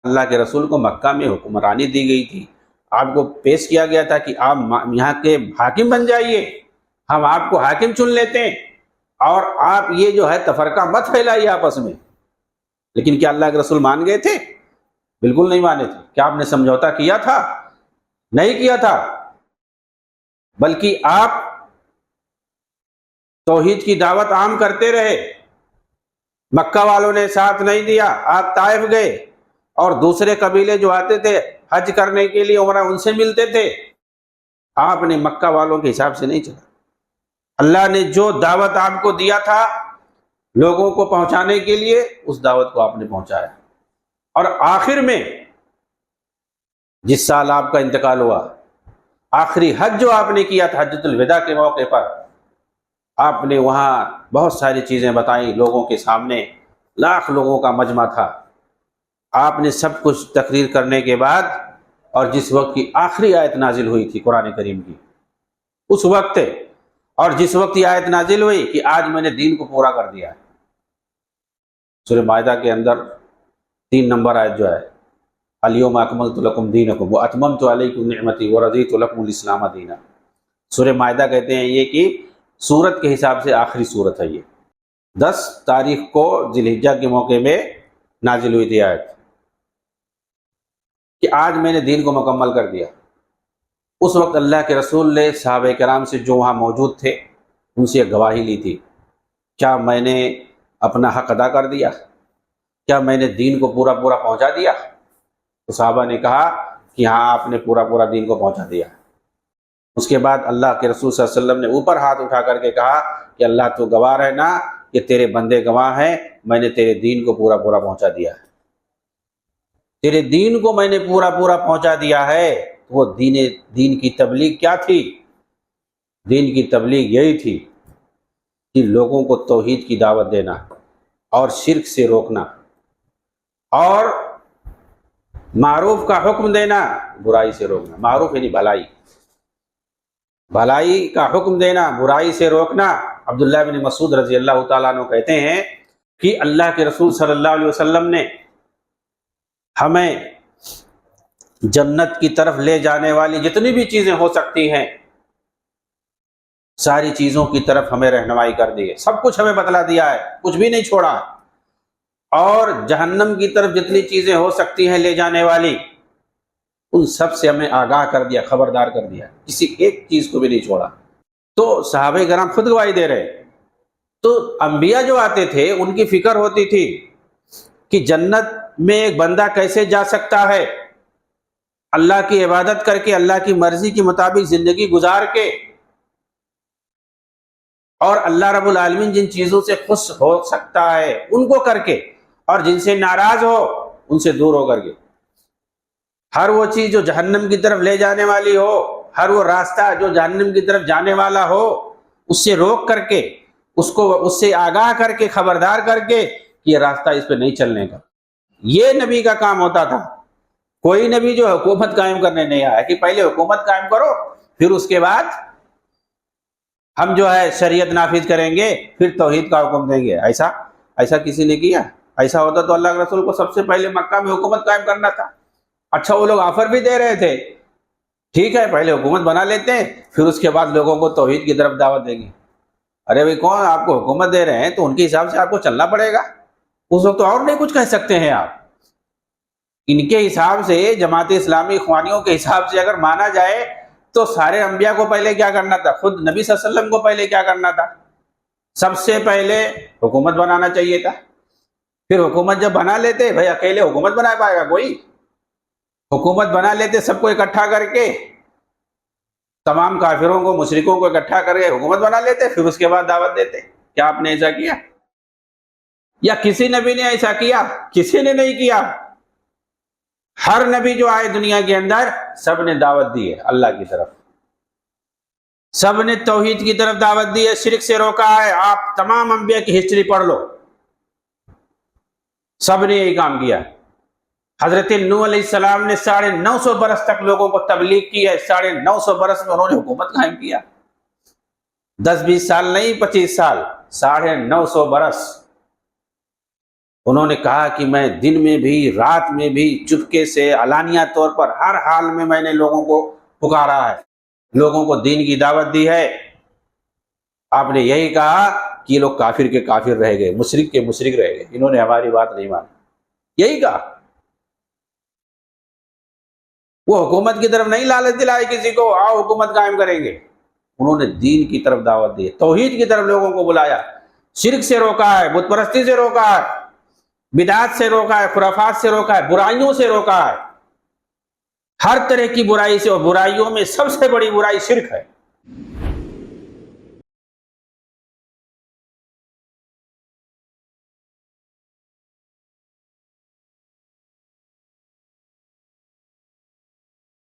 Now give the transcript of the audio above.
اللہ کے رسول کو مکہ میں حکمرانی دی گئی تھی، آپ کو پیش کیا گیا تھا کہ آپ یہاں کے حاکم بن جائیے، ہم آپ کو حاکم چن لیتے ہیں، اور آپ یہ جو ہے تفرقہ مت پھیلائیے آپس میں۔ لیکن کیا اللہ کے رسول مان گئے تھے؟ بالکل نہیں مانے تھے۔ کیا آپ نے سمجھوتا کیا تھا؟ نہیں کیا تھا، بلکہ آپ توحید کی دعوت عام کرتے رہے۔ مکہ والوں نے ساتھ نہیں دیا، آپ طائف گئے، اور دوسرے قبیلے جو آتے تھے حج کرنے کے لیے عمرہ، ان سے ملتے تھے۔ آپ نے مکہ والوں کے حساب سے نہیں چلا۔ اللہ نے جو دعوت آپ کو دیا تھا لوگوں کو پہنچانے کے لیے، اس دعوت کو آپ نے پہنچایا۔ اور آخر میں جس سال آپ کا انتقال ہوا، آخری حج جو آپ نے کیا تھا حجۃ الوداع کے موقع پر، آپ نے وہاں بہت ساری چیزیں بتائیں لوگوں کے سامنے، لاکھ لوگوں کا مجمع تھا۔ آپ نے سب کچھ تقریر کرنے کے بعد، اور جس وقت کی آخری آیت نازل ہوئی تھی قرآن کریم کی، اس وقت، اور جس وقت یہ آیت نازل ہوئی کہ آج میں نے دین کو پورا کر دیا ہے، سورہ مائدہ کے اندر 3 نمبر آیت جو ہے، الیوم اکملت لکم دینکم واتممت علیکم نعمتی ورضیت لکم الاسلام دینا۔ سورہ مائدہ کہتے ہیں یہ کہ سورت کے حساب سے آخری سورت ہے۔ یہ 10 تاریخ کو ذی الحجہ کے موقع میں نازل ہوئی تھی آیت کہ آج میں نے دین کو مکمل کر دیا۔ اس وقت اللہ کے رسول نے صحابہ کرام سے جو وہاں موجود تھے ان سے گواہی لی تھی، کیا میں نے اپنا حق ادا کر دیا؟ کیا میں نے دین کو پورا پہنچا دیا؟ تو صحابہ نے کہا کہ ہاں، آپ نے پورا دین کو پہنچا دیا۔ اس کے بعد اللہ کے رسول صلی اللہ علیہ وسلم نے اوپر ہاتھ اٹھا کر کے کہا کہ اللہ تو گواہ رہنا کہ تیرے بندے گواہ ہیں، میں نے تیرے دین کو پورا پہنچا دیا ہے۔ تیرے دین کو میں نے پورا پہنچا دیا ہے۔ وہ دین کی تبلیغ کیا تھی؟ دین کی تبلیغ یہی تھی کہ لوگوں کو توحید کی دعوت دینا، اور شرک سے روکنا، اور معروف کا حکم دینا، برائی سے روکنا۔ معروف یعنی بھلائی کا حکم دینا، برائی سے روکنا۔ عبداللہ بن مسعود رضی اللہ تعالیٰ عنہ کہتے ہیں کہ اللہ کے رسول صلی اللہ علیہ وسلم نے ہمیں جنت کی طرف لے جانے والی جتنی بھی چیزیں ہو سکتی ہیں، ساری چیزوں کی طرف ہمیں رہنمائی کر دی ہے، سب کچھ ہمیں بتلا دیا ہے، کچھ بھی نہیں چھوڑا۔ اور جہنم کی طرف جتنی چیزیں ہو سکتی ہیں لے جانے والی، ان سب سے ہمیں آگاہ کر دیا، خبردار کر دیا، کسی ایک چیز کو بھی نہیں چھوڑا۔ تو صحابہ کرام خود گواہی دے رہے۔ تو انبیاء جو آتے تھے ان کی فکر ہوتی تھی کہ جنت میں ایک بندہ کیسے جا سکتا ہے، اللہ کی عبادت کر کے، اللہ کی مرضی کے مطابق زندگی گزار کے، اور اللہ رب العالمین جن چیزوں سے خوش ہو سکتا ہے ان کو کر کے، اور جن سے ناراض ہو ان سے دور ہو کر کے، ہر وہ چیز جو جہنم کی طرف لے جانے والی ہو، ہر وہ راستہ جو جہنم کی طرف جانے والا ہو، اس سے روک کر کے، اس سے آگاہ کر کے، خبردار کر کے کہ یہ راستہ اس پہ نہیں چلنے کا۔ یہ نبی کا کام ہوتا تھا۔ کوئی نبی جو حکومت قائم کرنے نہیں آیا کہ پہلے حکومت قائم کرو، پھر اس کے بعد ہم جو ہے شریعت نافذ کریں گے، پھر توحید کا حکم دیں گے۔ ایسا کسی نے کیا؟ ایسا ہوتا تو اللہ کے رسول کو سب سے پہلے مکہ میں حکومت قائم کرنا تھا۔ اچھا، وہ لوگ آفر بھی دے رہے تھے، ٹھیک ہے پہلے حکومت بنا لیتے ہیں، پھر اس کے بعد لوگوں کو توحید کی طرف دعوت دیں گے۔ ارے بھائی، کون آپ کو حکومت دے رہے ہیں تو ان کے حساب سے آپ کو چلنا پڑے گا۔ اس وقت تو اور نہیں کچھ کہہ سکتے ہیں آپ۔ ان کے حساب سے، جماعت اسلامی اخوانیوں کے حساب سے اگر مانا جائے تو سارے انبیاء کو پہلے کیا کرنا تھا؟ خود نبی صلی اللہ علیہ وسلم کو پہلے کیا کرنا تھا؟ سب سے پہلے حکومت بنانا چاہیے تھا۔ پھر حکومت جب بنا لیتے، بھائی اکیلے حکومت بنا پائے گا کوئی؟ حکومت بنا لیتے سب کو اکٹھا کر کے، تمام کافروں کو، مشرکوں کو اکٹھا کر کے حکومت بنا لیتے، پھر اس کے بعد دعوت دیتے۔ کیا آپ نے ایسا کیا؟ یا کسی نبی نے ایسا کیا؟ کسی نے نہیں کیا۔ ہر نبی جو آئے دنیا کے اندر، سب نے دعوت دی ہے اللہ کی طرف، سب نے توحید کی طرف دعوت دی ہے، شرک سے روکا ہے۔ آپ تمام انبیاء کی ہسٹری پڑھ لو، سب نے یہی کام کیا۔ حضرت نوح علیہ السلام نے 950 برس تک لوگوں کو تبلیغ کی ہے، 950 برس میں انہوں نے حکومت قائم کیا۔ 10-20 سال نہیں، 25 سال، 950 برس۔ انہوں نے کہا کہ میں دن میں بھی رات میں بھی چپکے سے علانیہ طور پر ہر حال میں نے لوگوں کو پکارا ہے، لوگوں کو دین کی دعوت دی ہے۔ آپ نے یہی کہا کہ یہ لوگ کافر کے کافر رہ گئے، مشرک کے مشرک رہ گئے، انہوں نے ہماری بات نہیں مانی، یہی کہا۔ وہ حکومت کی طرف نہیں لالچ دلائے کسی کو آؤ حکومت قائم کریں گے، انہوں نے دین کی طرف دعوت دی، توحید کی طرف لوگوں کو بلایا، شرک سے روکا ہے، بت پرستی سے روکا ہے، بدعات سے روکا ہے، خرافات سے روکا ہے، برائیوں سے روکا ہے، ہر طرح کی برائی سے، اور برائیوں میں سب سے بڑی برائی شرک ہے۔